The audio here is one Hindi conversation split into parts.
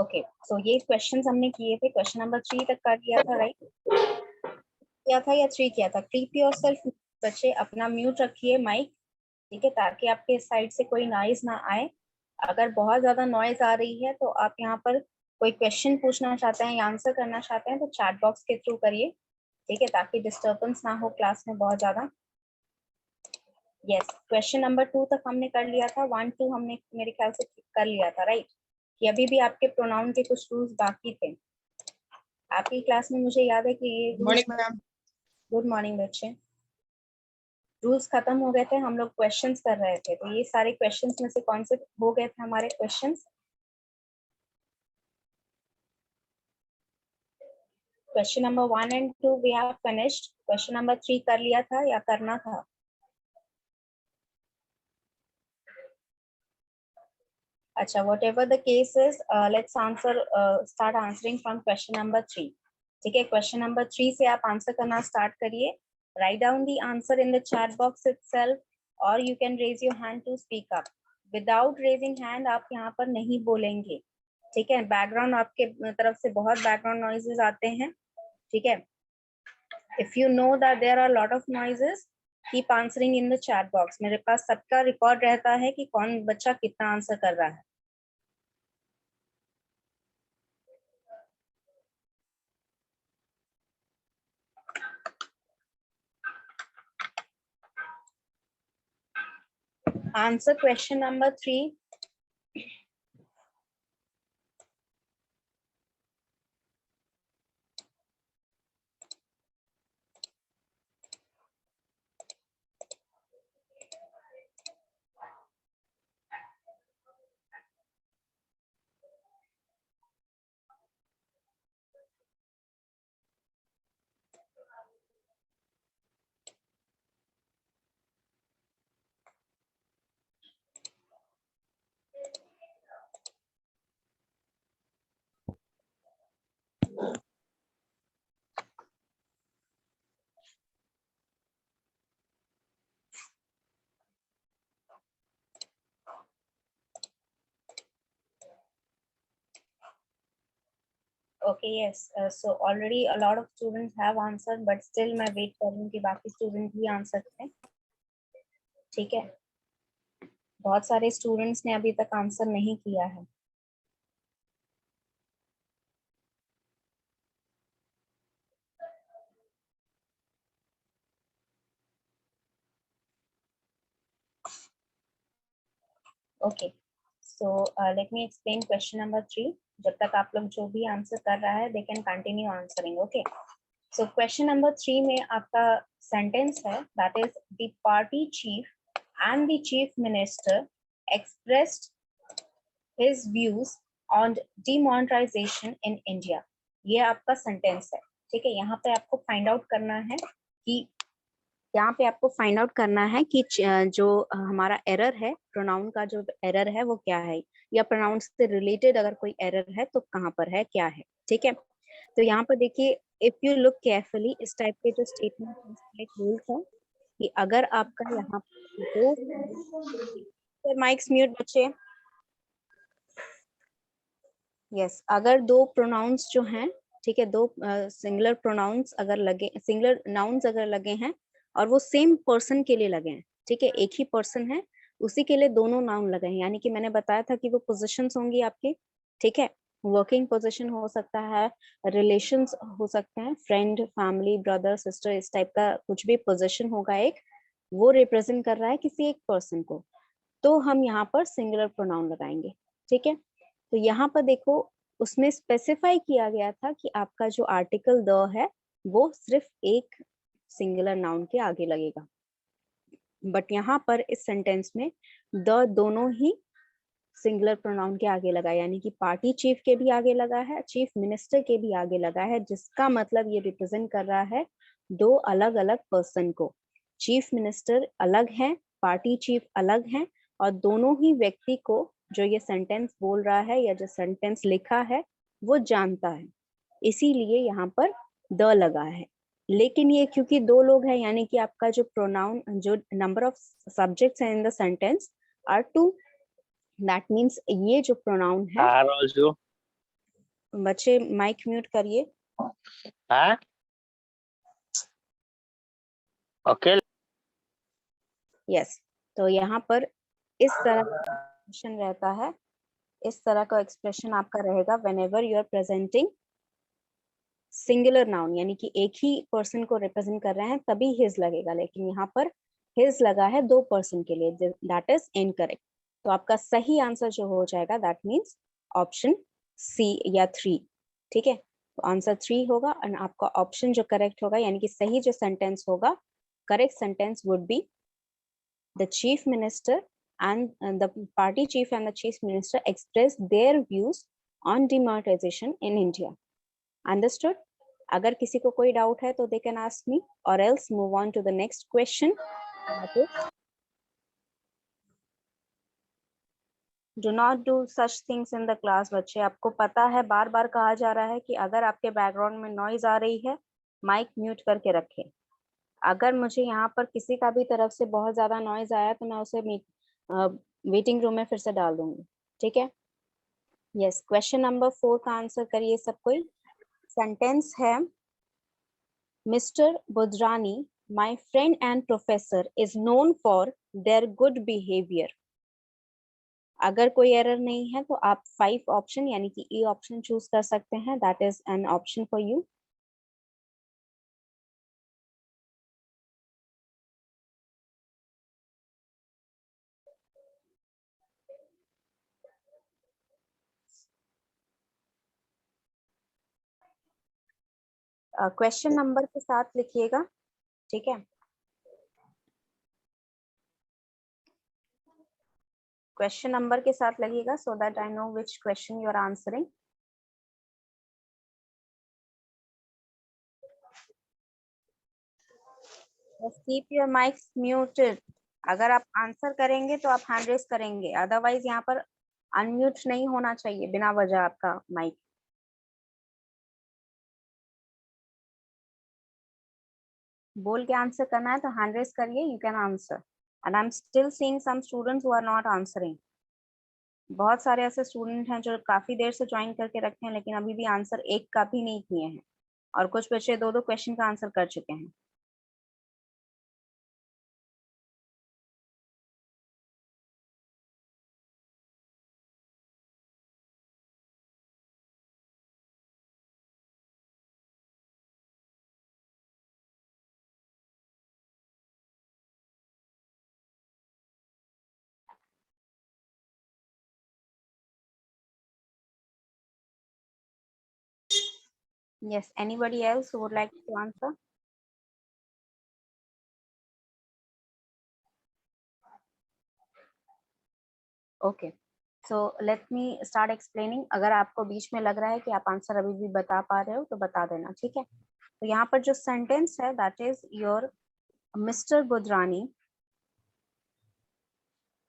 ओके, सो ये क्वेश्चंस हमने किए थे, क्वेश्चन नंबर 3 तक कर लिया था, राइट? किया था या 3 किया था? कीप योरसेल्फ, बच्चे अपना म्यूट रखिए माइक, ठीक है, ताकि आपके साइड से कोई नॉइज ना आए। अगर बहुत ज्यादा नॉइज आ रही है तो आप यहाँ पर कोई क्वेश्चन पूछना चाहते हैं या आंसर करना चाहते हैं तो चैट बॉक्स के थ्रू करिए, ठीक है, ताकि डिस्टर्बेंस ना हो क्लास में बहुत ज्यादा। यस, क्वेश्चन नंबर 2 तक हमने कर लिया था, 1 2 हमने मेरे ख्याल से कर लिया था, राइट? कि अभी भी आपके प्रोनाउन के कुछ रूल्स बाकी थे आपकी क्लास में। मुझे याद है कि ये गुड मॉर्निंग बच्चे, रूल्स खत्म हो गए थे, हम लोग क्वेश्चंस कर रहे थे, तो ये सारे क्वेश्चंस में से कौन से हो गए थे हमारे questions? Question number 1 and 2 we have finished, question number 3 कर लिया था या करना था? अच्छा, whatever the case is, let's start answering from question number 3, ठीक है? क्वेश्चन नंबर 3 से आप आंसर करना स्टार्ट करिए। Write down the answer in the chat box itself और you can raise your hand to speak up. Without raising hand आप यहाँ पर नहीं बोलेंगे, ठीक है? बैकग्राउंड आपके तरफ से बहुत बैकग्राउंड नॉइजेस आते हैं, ठीक है? If you know that there are lot of noises, keep answering in the chat box. मेरे पास सबका रिकॉर्ड रहता है कि कौन बच्चा कितना आंसर कर रहा है। Answer question number 3. Okay, yes. So already a lot of students have answered, but still मैं wait कर रही हूँ कि बाकी students भी आंसर करें, ठीक है? बहुत सारे students ने अभी तक आंसर नहीं किया है। Okay, so let me explain question number 3. जब तक आप लोग जो भी आंसर कर रहा है, they can continue answering. Okay. So question number 3 में आपका sentence है, that is the party chief and the chief minister expressed his views on demonetization in India. ये आपका सेंटेंस है, ठीक है? यहाँ पे आपको फाइंड आउट करना है कि जो हमारा एरर है, प्रोनाउन का जो एरर है वो क्या है, या प्रोनाउन से रिलेटेड अगर कोई एरर है तो कहाँ पर है, क्या है, ठीक है? तो यहाँ पर देखिए, इफ यू लुक केयरफुली, इस टाइप के जो स्टेटमेंट रूल्स है कि अगर आपका यहाँ दो माइक्स म्यूट बच्चे, यस, अगर दो प्रोनाउंस जो हैं, ठीक है, दो सिंगुलर प्रोनाउंस अगर लगे, सिंगुलर नाउन्स अगर लगे हैं और वो सेम पर्सन के लिए लगे हैं, ठीक है, एक ही पर्सन है, उसी के लिए दोनों नाउन लगे हैं, यानी कि मैंने बताया था कि वो पोजीशंस होंगी आपकी, ठीक है? वर्किंग पोजीशन हो सकता है, रिलेशंस हो सकते हैं, फ्रेंड, फैमिली, ब्रदर, सिस्टर, इस टाइप का कुछ भी पोजीशन होगा एक, वो रिप्रेजेंट कर रहा है किसी एक पर्सन को, तो हम यहाँ पर सिंगुलर प्रोनाउन लगाएंगे, ठीक है? तो यहाँ पर देखो, उसमें स्पेसिफाई किया गया था कि आपका जो आर्टिकल द है वो सिर्फ एक सिंगुलर नाउन के आगे लगेगा, बट यहाँ पर इस सेंटेंस में द दोनों ही सिंगुलर प्रोनाउन के आगे लगा, यानी कि पार्टी चीफ के भी आगे लगा है, चीफ मिनिस्टर के भी आगे लगा है, जिसका मतलब ये रिप्रेजेंट कर रहा है दो अलग अलग पर्सन को। चीफ मिनिस्टर अलग है, पार्टी चीफ अलग है, और दोनों ही व्यक्ति को जो ये सेंटेंस बोल रहा है या जो सेंटेंस लिखा है वो जानता है, इसीलिए यहाँ पर द लगा है। लेकिन ये क्योंकि दो लोग हैं, यानी कि आपका जो प्रोनाउन, जो नंबर ऑफ सब्जेक्ट्स हैं in the sentence are two, that means ये जो प्रोनाउन है बच्चे माइक म्यूट करिए। हाँ ओके। यस, तो यहाँ पर इस तरह का एक्सप्रेशन रहता है, इस तरह का एक्सप्रेशन आपका रहेगा whenever you are presenting singular noun, यानी कि एक ही पर्सन को रिप्रेजेंट कर रहे हैं तभी हिज लगेगा, लेकिन यहाँ पर हिज लगा है दो पर्सन के लिए, दैट इज इनकरेक्ट। तो आपका सही आंसर जो हो जाएगा दैट मीन्स ऑप्शन सी या 3। ठीक है, तो आंसर 3 होगा, और आपका ऑप्शन जो करेक्ट होगा, यानी कि सही जो सेंटेंस होगा, correct sentence would be the chief minister and the party chief and the chief minister expressed their views on demonetization in India. Understood? अगर किसी को कोई डाउट है तो they can ask me, or else move on to the next question. Do not do such things in the class. बच्चे, आपको पता है बार बार कहा जा रहा है कि अगर आपके बैकग्राउंड में नॉइज आ रही है माइक म्यूट करके रखें। अगर मुझे यहाँ पर किसी का भी तरफ से बहुत ज्यादा नॉइज आया तो मैं उसे वेटिंग रूम में फिर से डाल दूंगी। ठीक है, यस। क्वेश्चन नंबर 4 का आंसर करिए सब कोई। सेंटेंस है mister Budhrani my friend and professor is known for their good behaviour. अगर कोई एरर नहीं है तो आप 5 ऑप्शन यानी कि ई ऑप्शन चूज कर सकते हैं, that is an option for you. Question number के साथ लिखिएगा, ठीक है। क्वेश्चन नंबर के साथ लगिएगा so that I know which question you are answering. Just keep your mics muted. अगर आप आंसर करेंगे तो आप हैंड रेस करेंगे, अदरवाइज यहाँ पर अनम्यूट नहीं होना चाहिए बिना वजह आपका माइक। बोल के आंसर करना है तो हैंड रेस करिए, you can answer. And I am still seeing some students who are not answering. बहुत सारे ऐसे स्टूडेंट हैं जो काफी देर से ज्वाइन करके रखे हैं लेकिन अभी भी आंसर एक का भी नहीं किए हैं, और कुछ बच्चे 2-2 क्वेश्चन का आंसर कर चुके हैं। Yes, anybody else who would like to answer? Okay, so let me start explaining. अगर आपको बीच में लग रहा है कि आप आंसर अभी भी बता पा रहे हो तो बता देना, ठीक है। तो यहाँ पर जो सेंटेंस है that is your mister Budhrani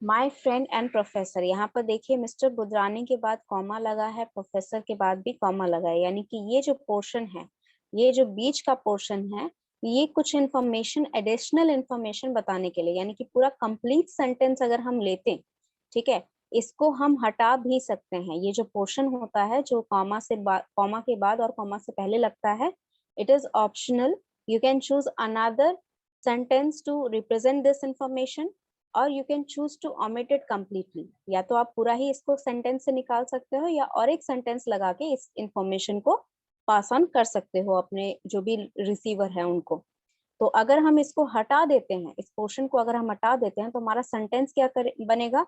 my friend and professor. यहाँ पर देखिए मिस्टर बुधरानी के बाद कॉमा लगा है, प्रोफेसर के बाद भी कॉमा लगा है, यानी कि ये जो पोर्शन है, ये जो बीच का पोर्शन है, ये कुछ इंफॉर्मेशन, एडिशनल इंफॉर्मेशन बताने के लिए, यानी कि पूरा कंप्लीट सेंटेंस अगर हम लेते, ठीक है, इसको हम हटा भी सकते हैं। ये जो पोर्शन होता है जो कॉमा से कॉमा के बाद और कॉमा से पहले लगता है, it is optional. You can choose another sentence to represent this information, और you can choose to omit it completely। या तो आप पूरा ही इसको सेंटेंस से निकाल सकते हो या और एक सेंटेंस लगा के इस इंफॉर्मेशन को पास ऑन कर सकते हो अपने जो भी रिसीवर है उनको। तो अगर हम इसको हटा देते हैं, इस पोर्शन को अगर हम हटा देते हैं तो हमारा सेंटेंस क्या बनेगा,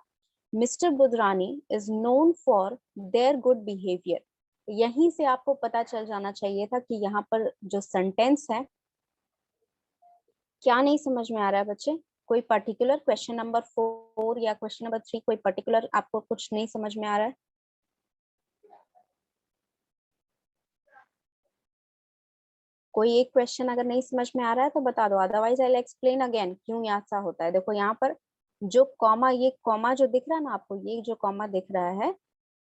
mister Budhrani is known for their good behaviour. यहीं से आपको पता चल जाना चाहिए था कि यहाँ पर जो सेंटेंस है, क्या नहीं समझ में आ रहा है बच्चे? कोई पर्टिकुलर क्वेश्चन नंबर 4 या क्वेश्चन नंबर 3 कोई पर्टिकुलर आपको कुछ नहीं समझ में आ रहा है? कोई एक क्वेश्चन अगर नहीं समझ में आ रहा है तो बता दो, otherwise I will explain again क्यों ऐसा होता है। देखो यहाँ पर जो कॉमा, ये कॉमा जो दिख रहा है ना आपको, ये जो कॉमा दिख रहा है,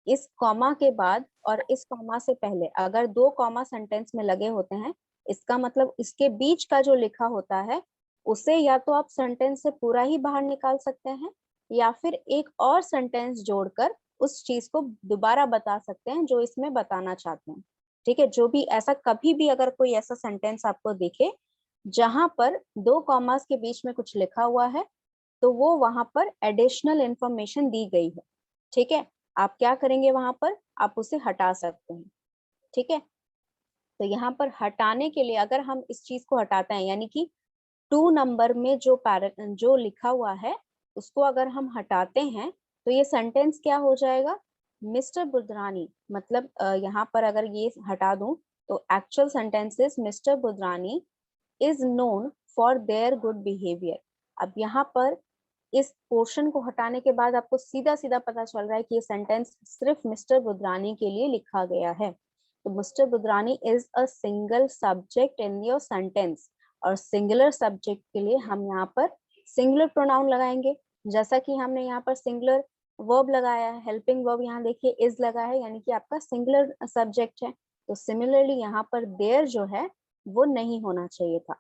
इस कॉमा के बाद और इस कॉमा से पहले अगर 2 कॉमा सेंटेंस में लगे होते हैं, इसका मतलब इसके बीच का जो लिखा होता है उसे या तो आप सेंटेंस से पूरा ही बाहर निकाल सकते हैं या फिर एक और सेंटेंस जोड़कर उस चीज को दोबारा बता सकते हैं जो इसमें बताना चाहते हैं। ठीक है, जो भी ऐसा कभी भी अगर कोई ऐसा सेंटेंस आपको दिखे जहां पर दो कॉमास के बीच में कुछ लिखा हुआ है, तो वो वहां पर एडिशनल इंफॉर्मेशन दी गई है। ठीक है, आप क्या करेंगे वहां पर, आप उसे हटा सकते हैं। ठीक है, तो यहाँ पर हटाने के लिए अगर हम इस चीज को हटाते हैं, यानी कि 2 नंबर में जो लिखा हुआ है उसको अगर हम हटाते हैं, तो ये सेंटेंस क्या हो जाएगा, मिस्टर बुधरानी, मतलब यहाँ पर अगर ये हटा दूं तो actual sentence is mister Budhrani is known for their good behaviour. अब यहाँ पर इस पोर्शन को हटाने के बाद आपको सीधा सीधा पता चल रहा है कि ये सेंटेंस सिर्फ मिस्टर बुधरानी के लिए लिखा गया है। तो mister Budhrani is a single subject in your sentence, और सिंगुलर सब्जेक्ट के लिए हम यहाँ पर सिंगुलर प्रोनाउन लगाएंगे। जैसा कि हमने यहाँ पर सिंगुलर वर्ब लगाया है, हेल्पिंग वर्ब यहाँ देखिए इज लगा है, यानी कि आपका सिंगुलर सब्जेक्ट है। तो सिमिलरली यहाँ पर देयर जो है वो नहीं होना चाहिए था,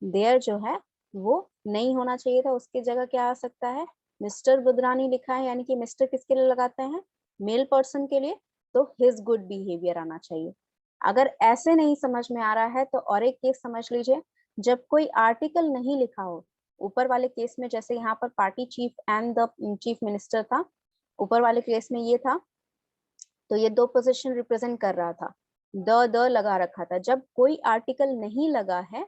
देयर जो है वो नहीं होना चाहिए था, उसकी जगह क्या आ सकता है, मिस्टर बुधरानी लिखा है, यानी कि मिस्टर किसके लिए लगाते हैं, मेल पर्सन के लिए, तो हिज गुड बिहेवियर आना चाहिए। अगर ऐसे नहीं समझ में आ रहा है तो और एक केस समझ लीजिए, जब कोई आर्टिकल नहीं लिखा हो, ऊपर वाले केस में जैसे यहाँ पर party cheap and the chief minister था, ऊपर वाले केस में ये था, तो ये दो पोजीशन रिप्रेजेंट कर रहा था, द लगा रखा था। जब कोई आर्टिकल नहीं लगा है,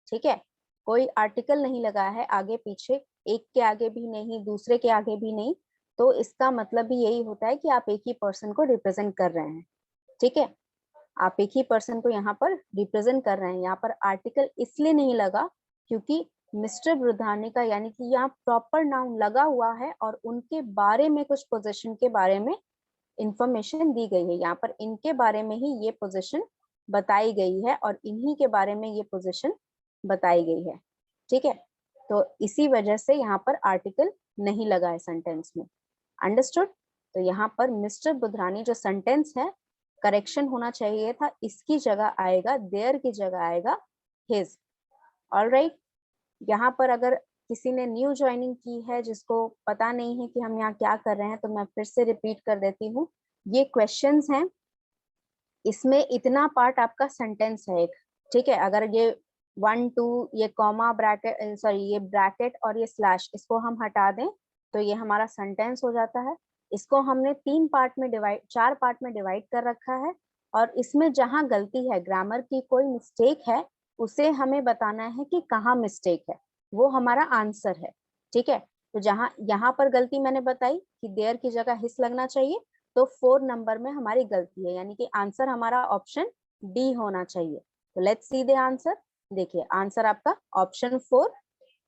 ठीक है, कोई आर्टिकल नहीं लगा है आगे पीछे, एक के आगे भी नहीं दूसरे के आगे भी नहीं, तो इसका मतलब भी यही होता है कि आप एक ही पर्सन को रिप्रेजेंट कर रहे हैं। ठीक है, आप एक ही पर्सन को यहाँ पर रिप्रेजेंट कर रहे हैं। यहाँ पर आर्टिकल इसलिए नहीं लगा क्योंकि मिस्टर बुधानी का, यानी कि यहाँ प्रॉपर नाउन लगा हुआ है और उनके बारे में कुछ पोजीशन के बारे में इंफॉर्मेशन दी गई है। यहाँ पर इनके बारे में ही ये पोजीशन बताई गई है और इन्हीं के बारे में ये पोजीशन बताई गई है। ठीक है, तो इसी वजह से यहाँ पर आर्टिकल नहीं लगा है सेंटेंस में। अंडरस्टूड? तो यहाँ पर मिस्टर बुधरानी जो सेंटेंस है, करेक्शन होना चाहिए था, इसकी जगह आएगा, देयर की जगह आएगा हिज। ऑलराइट, यहाँ पर अगर किसी ने न्यू ज्वाइनिंग की है जिसको पता नहीं है कि हम यहाँ क्या कर रहे हैं, तो मैं फिर से रिपीट कर देती हूँ। ये क्वेश्चंस हैं, इसमें इतना पार्ट आपका सेंटेंस है एक। ठीक है, अगर ये 1 2 ये कॉमा ब्रैकेट, सॉरी ये ब्रैकेट और ये स्लैश, इसको हम हटा दें तो ये हमारा सेंटेंस हो जाता है। इसको हमने 4 पार्ट में डिवाइड कर रखा है, और इसमें जहां गलती है, ग्रामर की कोई मिस्टेक है, उसे हमें बताना है कि कहाँ मिस्टेक है, वो हमारा आंसर है। ठीक है, तो जहां यहाँ पर गलती मैंने बताई कि देयर की जगह हिस लगना चाहिए, तो 4 नंबर में हमारी गलती है, यानी कि आंसर हमारा ऑप्शन डी होना चाहिए। तो लेट्स सी द आंसर। देखिए आंसर आपका ऑप्शन 4।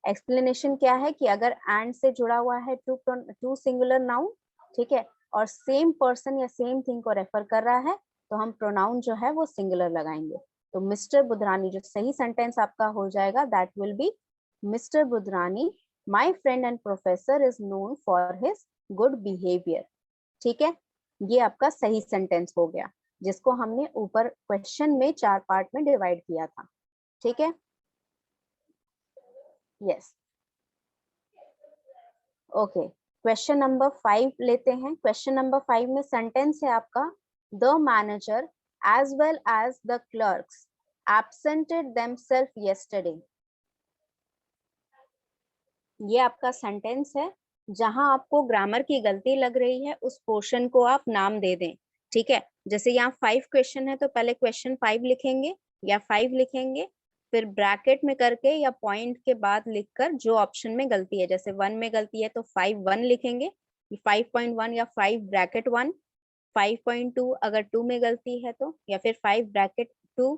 एक्सप्लेनेशन क्या है कि अगर एंड से जुड़ा हुआ है टू सिंगुलर नाउन, ठीक है, और सेम पर्सन या सेम थिंग को रेफर कर रहा है, तो हम प्रोनाउन जो है वो सिंगुलर लगाएंगे। तो मिस्टर बुधरानी जो सही सेंटेंस आपका हो जाएगा, that will be mister Budhrani my friend and professor is known for his good behaviour. ठीक है, ये आपका सही सेंटेंस हो गया, जिसको हमने ऊपर क्वेश्चन में 4 पार्ट में डिवाइड किया था। ठीक है, यस, ओके। क्वेश्चन नंबर 5 लेते हैं। क्वेश्चन नंबर 5 में सेंटेंस है आपका, the manager as well as the clerks absented themselves yesterday. ये आपका सेंटेंस है, जहां आपको ग्रामर की गलती लग रही है उस पोर्शन को आप नाम दे दें। ठीक है, जैसे यहाँ 5 क्वेश्चन है तो पहले क्वेश्चन 5 लिखेंगे या 5 लिखेंगे, फिर ब्रैकेट में करके या पॉइंट के बाद लिखकर जो ऑप्शन में गलती है, जैसे 1 में गलती है तो 5 1 लिखेंगे, 5.1 या 5 ब्रैकेट 1, 5.2 अगर 2 में गलती है तो, या फिर 5 ब्रैकेट 2,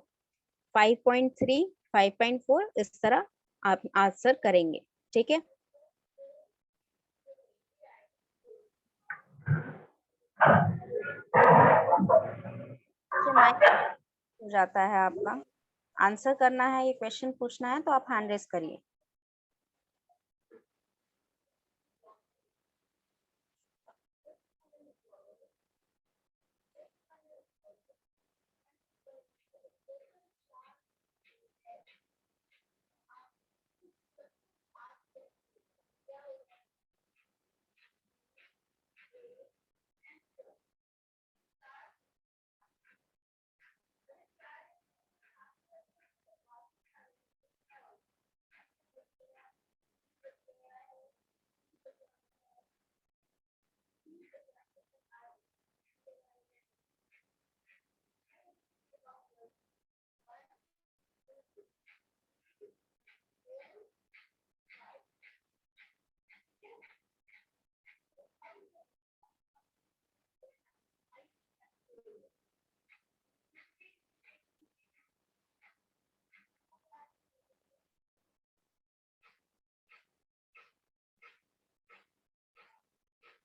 5.3, 5.4, इस तरह आप आंसर करेंगे। ठीक है, माइक हो जाता है आपका, आंसर करना है, ये क्वेश्चन पूछना है तो आप हैंड रेस करिए।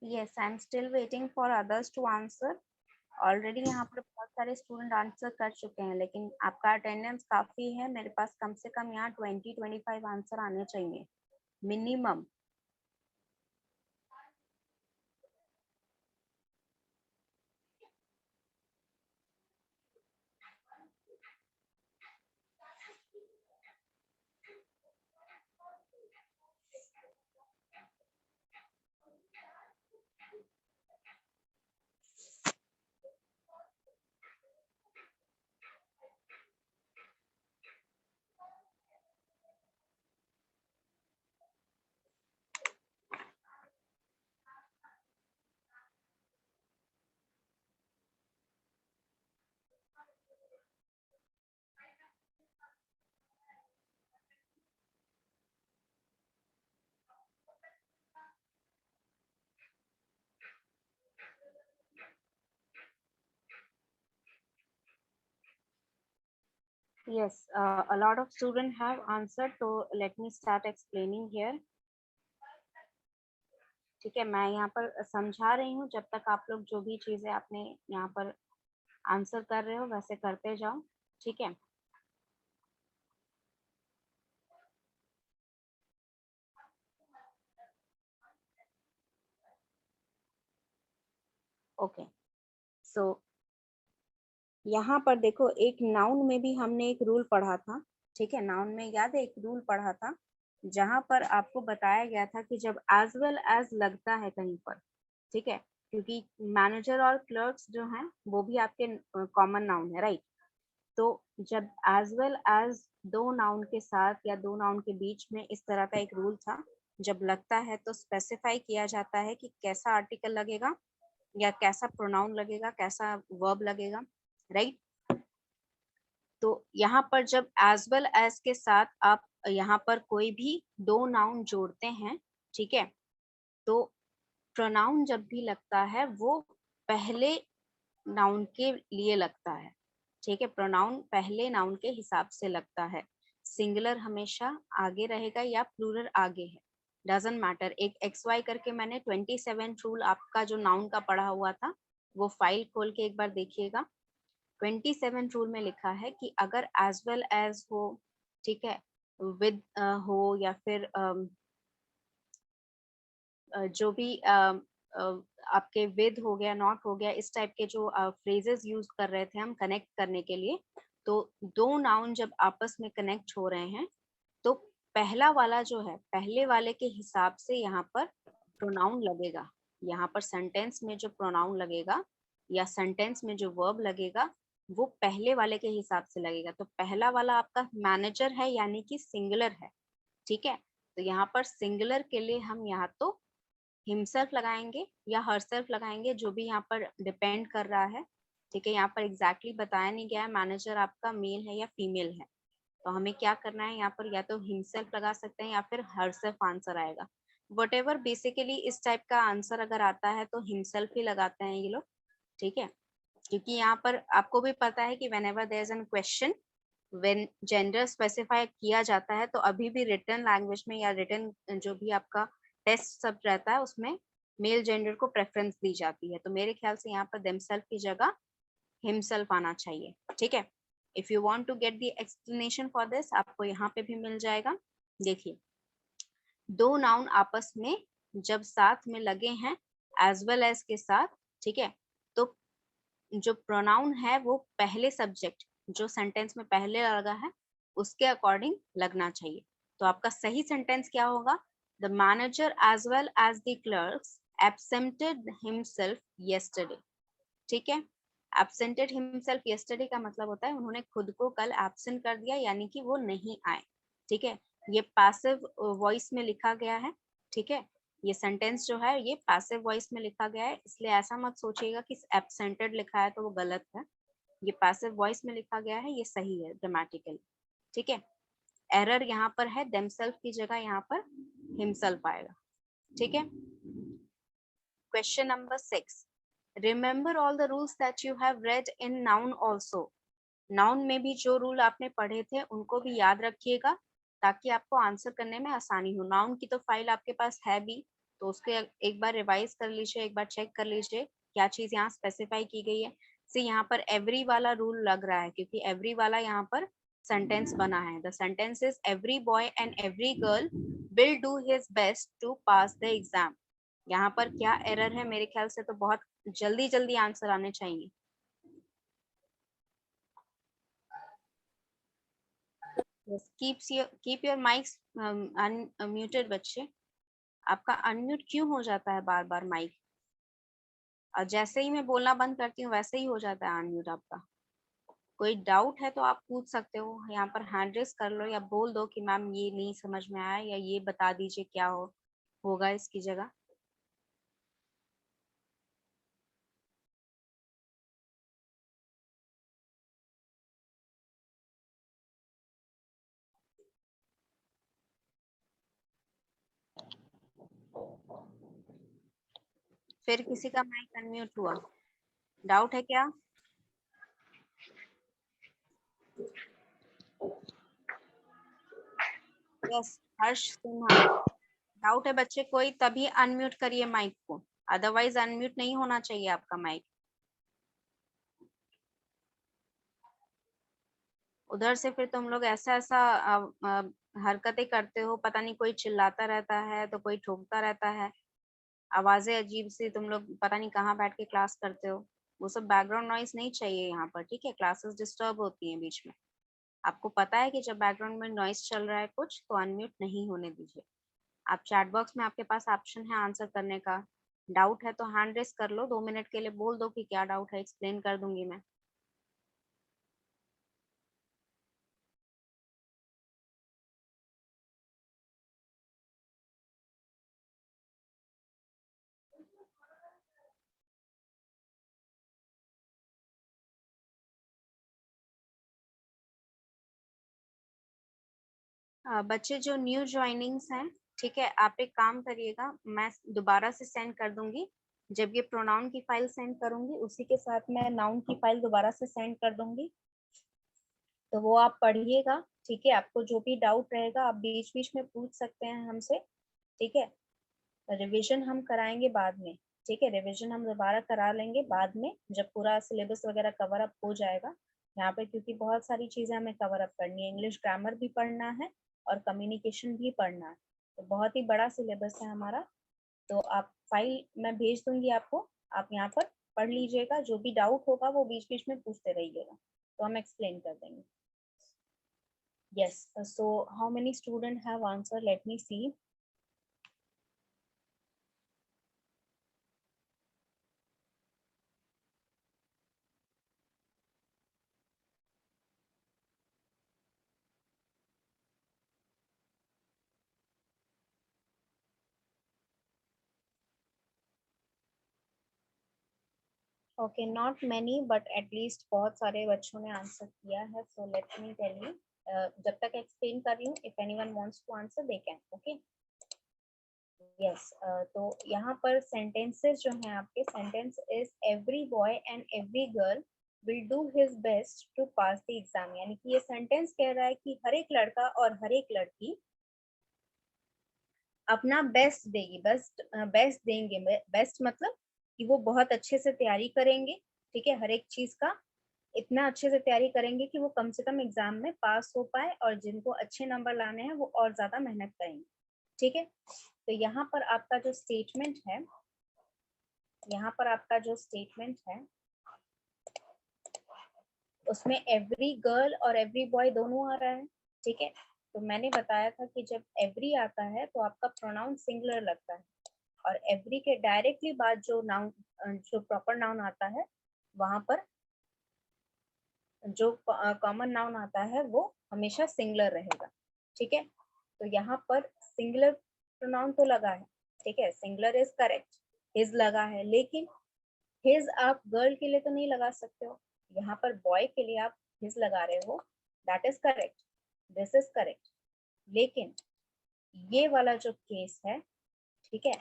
Yes, I'm still waiting for others to answer. Already यहाँ पर बहुत सारे स्टूडेंट आंसर कर चुके हैं, लेकिन आपका अटेंडेंस काफी है, मेरे पास कम से कम यहाँ 20-25 आंसर आने चाहिए minimum. Yes, a lot of students have answered, so let me start explaining here. ठीक है, मैं यहाँ पर समझा रही हूँ, जब तक आप लोग जो भी चीजें आपने यहाँ पर आंसर कर रहे हो वैसे करते जाओ. ठीक है. ओके, सो यहाँ पर देखो, एक नाउन में भी हमने एक रूल पढ़ा था. ठीक है, नाउन में याद है एक रूल पढ़ा था, जहां पर आपको बताया गया था कि जब एज वेल एज लगता है कहीं पर, ठीक है, क्योंकि मैनेजर और क्लर्क्स जो हैं वो भी आपके कॉमन नाउन है, राइट. तो जब एज वेल एज दो नाउन के साथ या दो नाउन के बीच में इस तरह का एक रूल था, जब लगता है तो स्पेसिफाई किया जाता है कि कैसा आर्टिकल लगेगा या कैसा प्रोनाउन लगेगा, कैसा वर्ब लगेगा, राइट. तो यहाँ पर जब एज वेल एज के साथ आप यहाँ पर कोई भी दो नाउन जोड़ते हैं, ठीक है, तो प्रोनाउन जब भी लगता है वो पहले नाउन के लिए लगता है. ठीक है, प्रोनाउन पहले नाउन के हिसाब से लगता है. सिंगुलर हमेशा आगे रहेगा या प्लूरल आगे है, डजंट मैटर. एक XY करके मैंने 27 रूल आपका जो नाउन का पढ़ा हुआ था वो फाइल खोल के एक बार देखिएगा. 27 रूल में लिखा है कि अगर एज वेल एज हो, ठीक है, विद हो, या फिर जो भी आपके विद हो गया, नॉट हो गया, इस टाइप के जो फ्रेजेस यूज कर रहे थे हम कनेक्ट करने के लिए, तो दो नाउन जब आपस में कनेक्ट हो रहे हैं तो पहला वाला जो है पहले वाले के हिसाब से यहाँ पर प्रोनाउन लगेगा. यहाँ पर सेंटेंस में जो प्रोनाउन लगेगा या सेंटेंस में जो वर्ब लगेगा वो पहले वाले के हिसाब से लगेगा. तो पहला वाला आपका मैनेजर है यानी कि सिंगुलर है. ठीक है, तो यहाँ पर सिंगुलर के लिए हम यहाँ तो हिमसेल्फ लगाएंगे या हरसेल्फ लगाएंगे, जो भी यहाँ पर डिपेंड कर रहा है. ठीक है, यहाँ पर एग्जैक्टली बताया नहीं गया है मैनेजर आपका मेल है या फीमेल है, तो हमें क्या करना है, यहाँ पर या तो हिमसेल्फ लगा सकते हैं या फिर हरसेल्फ आंसर आएगा. वटेवर, बेसिकली इस टाइप का आंसर अगर आता है तो हिमसेल्फ ही लगाते हैं ये लोग. ठीक है, क्योंकि यहाँ पर आपको भी पता है कि whenever there is an question, when gender specify किया जाता है, तो अभी भी रिटन लैंग्वेज में या रिटन जो भी आपका टेस्ट सब रहता है उसमें मेल जेंडर को प्रेफरेंस दी जाती है. तो मेरे ख्याल से यहाँ पर देमसेल्फ की जगह हिमसेल्फ आना चाहिए. ठीक है, if you want to get the explanation for this, आपको यहाँ पे भी मिल जाएगा. देखिए, दो नाउन आपस में जब साथ में लगे हैं एज वेल एज के साथ, ठीक है, तो जो प्रोनाउन है वो पहले सब्जेक्ट जो सेंटेंस में पहले लगा है उसके अकॉर्डिंग लगना चाहिए. तो आपका सही सेंटेंस क्या होगा? The manager as well as the clerks absented himself yesterday. ठीक है, एब्सेंटेड हिमसेल्फ येस्टरडे का मतलब होता है उन्होंने खुद को कल एब्सेंट कर दिया, यानी कि वो नहीं आए. ठीक है, ये पैसिव वॉइस में लिखा गया है. ठीक है, ये सेंटेंस जो है ये पैसिव वॉइस में लिखा गया है, इसलिए ऐसा मत सोचिएगा कि एब्सेंटेड लिखा है तो वो गलत है. ये पैसिव वॉइस में लिखा गया है, ये सही है ग्रामेटिकली. ठीक है, एरर यहाँ पर है, देमसेल्फ की जगह यहाँ पर हिमसेल्फ आएगा. ठीक है, question number 6. Remember all the rules that you have read in noun also. Noun में भी जो रूल आपने पढ़े थे उनको भी याद रखिएगा ताकि आपको आंसर करने में आसानी हो. नाउन की तो फाइल आपके पास है भी, तो उसके एक बार रिवाइज कर लीजिए, एक बार चेक कर लीजिए क्या चीज यहाँ स्पेसिफाई की गई है। सी यहाँ पर एवरी वाला रूल लग रहा है, क्योंकि एवरी वाला यहाँ पर सेंटेंस बना है। The sentence is every boy and every girl will do his best to pass the exam. यहाँ पर क्या एरर है? मेरे ख्याल से तो बहुत जल्दी जल्दी आंसर आने चाहिए। कीप योर माइक्स अनम्यूटेड बच्चे। आपका अनम्यूट क्यों हो जाता है बार बार माइक? और जैसे ही मैं बोलना बंद करती हूँ वैसे ही हो जाता है अनम्यूट आपका। कोई डाउट है तो आप पूछ सकते हो, यहाँ पर हैंड रेस कर लो या बोल दो कि मैम ये नहीं समझ में आया, या ये बता दीजिए क्या होगा इसकी जगह। फिर किसी का माइक अनम्यूट हुआ, डाउट है क्या? यस, हर्ष सिन्हा। डाउट है बच्चे कोई? तभी अनम्यूट करिए माइक को, अदरवाइज अनम्यूट नहीं होना चाहिए आपका माइक। उधर से फिर तुम लोग ऐसा ऐसा हरकतें करते हो, पता नहीं कोई चिल्लाता रहता है तो कोई ठोकता रहता है, आवाजें अजीब सी, तुम लोग पता नहीं कहाँ बैठ के क्लास करते हो। वो सब बैकग्राउंड नॉइज नहीं चाहिए यहाँ पर, ठीक है? क्लासेस डिस्टर्ब होती हैं बीच में। आपको पता है कि जब बैकग्राउंड में नॉइज चल रहा है कुछ, तो अनम्यूट नहीं होने दीजिए। आप चैट बॉक्स में आपके पास ऑप्शन है आंसर करने का। डाउट है तो हैंड रेस कर लो, 2 मिनट के लिए बोल दो कि क्या डाउट है, एक्सप्लेन कर दूंगी मैं। बच्चे जो न्यू ज्वाइनिंग्स हैं, ठीक है, आप एक काम करिएगा, मैं दोबारा से सेंड कर दूंगी। जब ये प्रोनाउन की फाइल सेंड करूंगी उसी के साथ मैं नाउन की फाइल दोबारा से सेंड कर दूंगी। तो वो आप पढ़िएगा, ठीक है? आपको जो भी डाउट रहेगा आप बीच बीच में पूछ सकते हैं हमसे, ठीक है? रिवीजन हम कराएंगे बाद में, ठीक है? रिवीजन हम दोबारा करा लेंगे बाद में, जब पूरा सिलेबस वगैरह कवर अप हो जाएगा। यहाँ पे क्योंकि बहुत सारी चीजें हमें कवर अप करनी है, इंग्लिश ग्रामर भी पढ़ना है और कम्युनिकेशन भी पढ़ना है, तो बहुत ही बड़ा सिलेबस है हमारा। तो आप फाइल मैं भेज दूंगी आपको, आप यहाँ पर पढ़ लीजिएगा, जो भी डाउट होगा वो बीच बीच में पूछते रहिएगा, तो हम एक्सप्लेन कर देंगे। Yes. So how many students have answered? Let me see. Okay, not many, but at least बहुत सारे बच्चों ने आंसर किया है. So let me tell you. जब तक एक्सप्लेन कर रही हूँ, if anyone wants to answer, they can. Okay. Yes. तो यहाँ पर sentences जो हैं आपके, sentence is every boy and every girl will do his best to pass the exam. यानी कि ये sentence कह रहा है कि हर एक लड़का और हर एक लड़की अपना बेस्ट देगी, बेस्ट देंगे। बेस्ट मतलब कि वो बहुत अच्छे से तैयारी करेंगे, ठीक है? हर एक चीज का इतना अच्छे से तैयारी करेंगे कि वो कम से कम एग्जाम में पास हो पाए, और जिनको अच्छे नंबर लाने हैं वो और ज्यादा मेहनत करेंगे, ठीक है? तो यहाँ पर आपका जो स्टेटमेंट है, यहाँ पर आपका जो स्टेटमेंट है उसमें एवरी गर्ल और एवरी बॉय दोनों आ रहा है, ठीक है? तो मैंने बताया था कि जब एवरी आता है तो आपका प्रोनाउन सिंगुलर लगता है, और एवरी के डायरेक्टली बाद जो नाउन, जो प्रॉपर नाउन आता है, वहां पर जो कॉमन नाउन आता है वो हमेशा सिंगुलर रहेगा, ठीक है? तो यहाँ पर सिंगुलर प्रोनाउन तो लगा है, ठीक है? सिंगुलर इज करेक्ट, हिज लगा है, लेकिन हिज आप गर्ल के लिए तो नहीं लगा सकते हो, यहाँ पर बॉय के लिए आप हिज लगा रहे हो, that is correct, this is correct. लेकिन ये वाला जो केस है, ठीक है,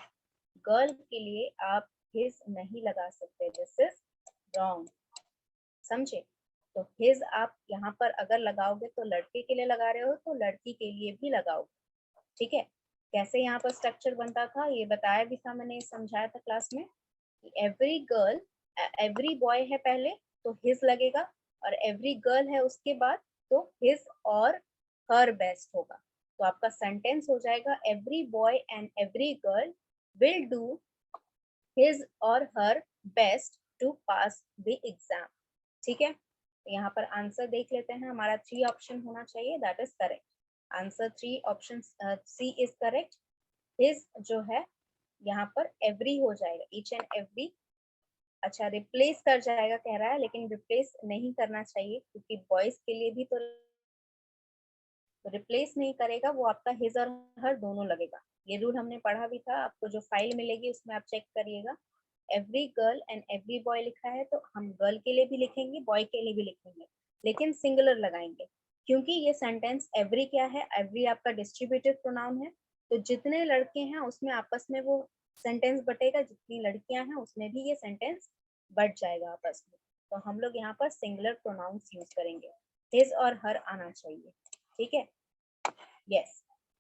गर्ल के लिए आप हिज नहीं लगा सकते, दिस इज रॉन्ग, समझे? तो हिज आप यहाँ पर अगर लगाओगे तो लड़के के लिए लगा रहे हो, तो लड़की के लिए भी लगाओगे, ठीक है? कैसे यहाँ पर स्ट्रक्चर बनता था ये बताया भी था मैंने, समझाया था क्लास में कि एवरी गर्ल, एवरी बॉय है पहले तो हिज लगेगा, और एवरी गर्ल है उसके बाद तो हिज और हर बेस्ट होगा। तो आपका सेंटेंस हो जाएगा every boy and every girl will do his or her best to pass the exam. ठीक है, तो यहाँ पर आंसर देख लेते हैं। हमारा 3 ऑप्शन होना चाहिए, that is correct answer. 3 option C is correct. His जो है यहाँ पर एवरी हो जाएगा, ईच एंड एवरी। अच्छा, रिप्लेस कर जाएगा कह रहा है, लेकिन रिप्लेस नहीं करना चाहिए क्योंकि बॉयज के लिए भी तो रिप्लेस नहीं करेगा, वो आपका हिज और हर दोनों लगेगा। ये रूल हमने पढ़ा भी था, आपको जो फाइल मिलेगी उसमें आप चेक करिएगा। Every girl and every boy लिखा है तो हम गर्ल के लिए भी लिखेंगे, बॉय के लिए भी लिखेंगे, लेकिन सिंगुलर लगाएंगे क्योंकि ये सेंटेंस एवरी क्या है, एवरी आपका डिस्ट्रीब्यूटिव प्रोनाउन है। तो जितने लड़के हैं उसमें आपस में वो सेंटेंस बटेगा, जितनी लड़कियां हैं उसमें भी ये सेंटेंस बट जाएगा आपस में। तो हम लोग यहाँ पर सिंगुलर प्रोनाउंस यूज करेंगे, हिज और हर आना चाहिए। ठीक है, yes.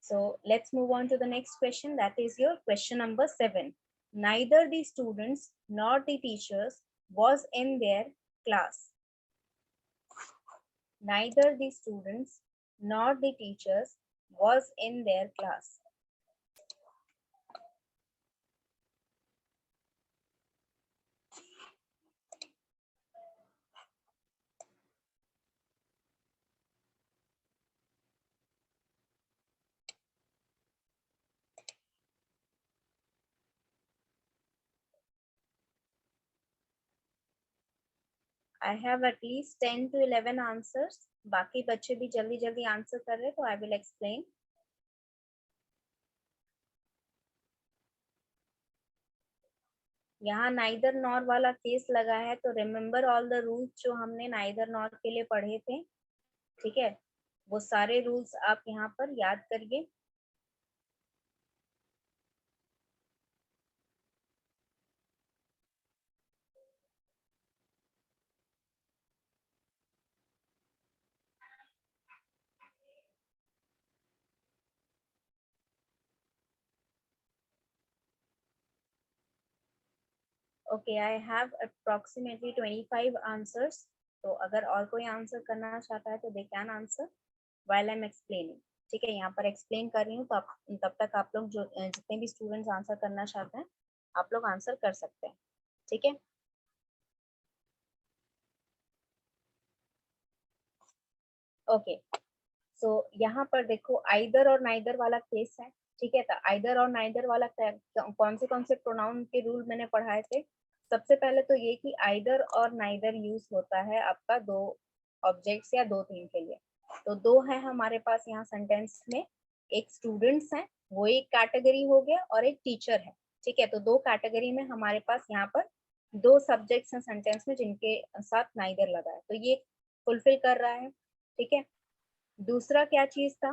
So let's move on to the next question, that is your question number 7. Neither the students nor the teachers was in their class. Neither the students nor the teachers was in their class. I have at least 10 to 11 answers. बाकी बच्चे भी जल्दी जल्दी आंसर कर रहे, तो I will explain. यहाँ नाइदर नॉर वाला केस लगा है, तो रिमेम्बर ऑल द रूल्स जो हमने नाइदर नॉर के लिए पढ़े थे। ठीक है, वो सारे रूल्स आप यहाँ पर याद करिए। Okay, I have approximately 25 answers. तो अगर और कोई आंसर करना चाहता है तो they can answer while I am explaining. ठीक है, यहाँ पर एक्सप्लेन कर रही हूँ, तो आप तब तक आप लोग जो जितने भी स्टूडेंट्स आंसर करना चाहते हैं आप लोग आंसर कर सकते हैं। ठीक है, ओके। सो यहाँ पर देखो आइदर और नाइदर वाला केस है। ठीक है, तो आइदर और नाइदर वाला कौन से प्रोनाउन के रूल मैंने पढ़ाए थे। सबसे पहले तो ये कि आइदर और नाइदर यूज होता है आपका दो ऑब्जेक्ट्स या दो थिंग के लिए। तो दो है हमारे पास यहाँ सेंटेंस में, एक स्टूडेंट्स है वो एक कैटेगरी हो गया, और एक टीचर है। ठीक है, तो दो कैटेगरी में हमारे पास यहाँ पर दो सब्जेक्ट्स हैं सेंटेंस में जिनके साथ नाइदर लगा है, तो ये फुलफिल कर रहा है। ठीक है, दूसरा क्या चीज था,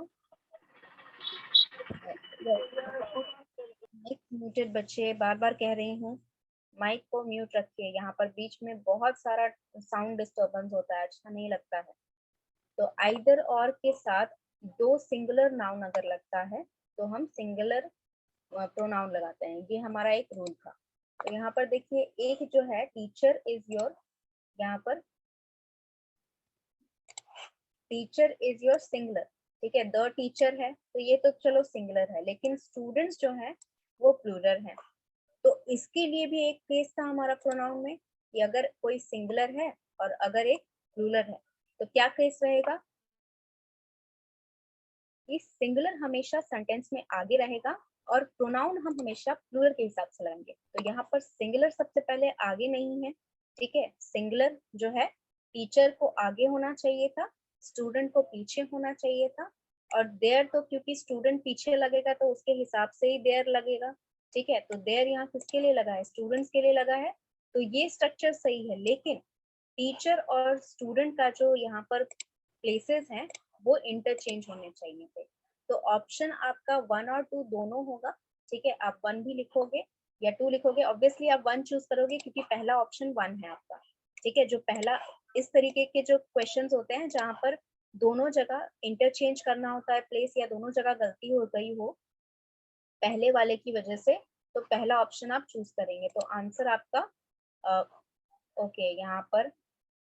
माइक म्यूटेड बच्चे बार बार कह रही हूँ, माइक को म्यूट रखिए, यहाँ पर बीच में बहुत सारा साउंड डिस्टरबेंस होता है, अच्छा नहीं लगता है। तो आइदर और के साथ दो सिंगुलर नाउन अगर लगता है तो हम सिंगुलर प्रोनाउन लगाते हैं, ये हमारा एक रूल था। तो यहाँ पर देखिए एक जो है टीचर इज योर, यहाँ पर टीचर इज योर सिंगुलर। ठीक है, द टीचर है तो ये तो चलो सिंगुलर है, लेकिन स्टूडेंट्स जो है वो प्लूरल है। तो इसके लिए भी एक केस था हमारा प्रोनाउन में कि अगर कोई सिंगुलर है और अगर एक प्लूरल है तो क्या केस रहेगा, कि सिंगुलर हमेशा सेंटेंस में आगे रहेगा और प्रोनाउन हम हमेशा प्लूरल के हिसाब से लगाएंगे। तो यहाँ पर सिंगुलर सबसे पहले आगे नहीं है। ठीक है, सिंगुलर जो है टीचर को आगे होना चाहिए था, स्टूडेंट को पीछे होना चाहिए था, और देयर तो क्योंकि स्टूडेंट पीछे लगेगा तो उसके हिसाब से ही देयर लगेगा। ठीक है, तो देयर यहाँ किसके लिए लगा है, स्टूडेंट्स के लिए लगा है, तो ये स्ट्रक्चर सही है। लेकिन टीचर और स्टूडेंट का जो यहाँ पर प्लेसेस हैं वो इंटरचेंज होने चाहिए थे। तो ऑप्शन आपका 1 और 2 दोनों होगा। ठीक है, आप 1 भी लिखोगे या 2 लिखोगे, ऑब्वियसली आप 1 चूज करोगे क्योंकि पहला ऑप्शन 1 है आपका। ठीक है, जो पहला इस तरीके के जो क्वेश्चंस होते हैं जहां पर दोनों जगह इंटरचेंज करना होता है प्लेस, या दोनों जगह गलती हो गई हो, पहले वाले की वजह से, तो पहला ऑप्शन आप चूज करेंगे। तो आंसर आपका ओके, यहाँ पर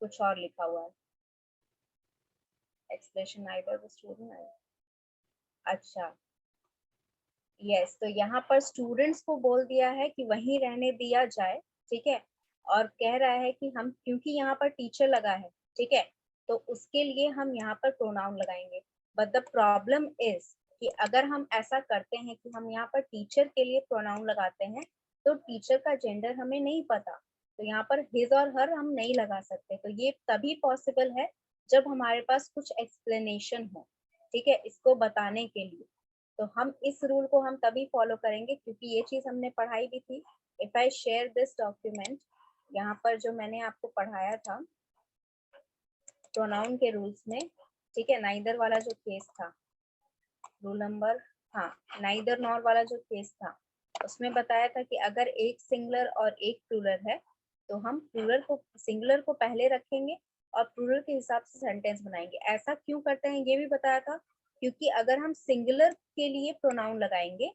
कुछ और लिखा हुआ है, एक्सप्रेशन आइदर द स्टूडेंट। अच्छा यस, तो यहाँ पर स्टूडेंट्स को बोल दिया है कि वहीं रहने दिया जाए, ठीक है, और कह रहा है कि हम, क्योंकि यहाँ पर टीचर लगा है, ठीक है, तो उसके लिए हम यहाँ पर प्रोनाउन लगाएंगे। बट द प्रॉब्लम इज कि अगर हम ऐसा करते हैं कि हम यहाँ पर टीचर के लिए प्रोनाउन लगाते हैं, तो टीचर का जेंडर हमें नहीं पता, तो यहाँ पर हिज और हर हम नहीं लगा सकते। तो ये तभी पॉसिबल है जब हमारे पास कुछ एक्सप्लेनेशन हो, ठीक है, इसको बताने के लिए। तो हम इस रूल को हम तभी फॉलो करेंगे, क्योंकि ये चीज हमने पढ़ाई भी थी। If I share this document, यहाँ पर जो मैंने आपको पढ़ाया था प्रोनाउन के रूल्स में, ठीक है, नाइदर वाला जो केस था, रूल नंबर, हाँ, नाइदर नॉर वाला जो केस था, उसमें बताया था कि अगर एक सिंगुलर और एक प्लूरल है, तो हम प्लूरल को, सिंगुलर को पहले रखेंगे और प्लूरल के हिसाब से सेंटेंस बनाएंगे। ऐसा क्यों करते हैं ये भी बताया था, क्योंकि अगर हम सिंगुलर के लिए प्रोनाउन लगाएंगे,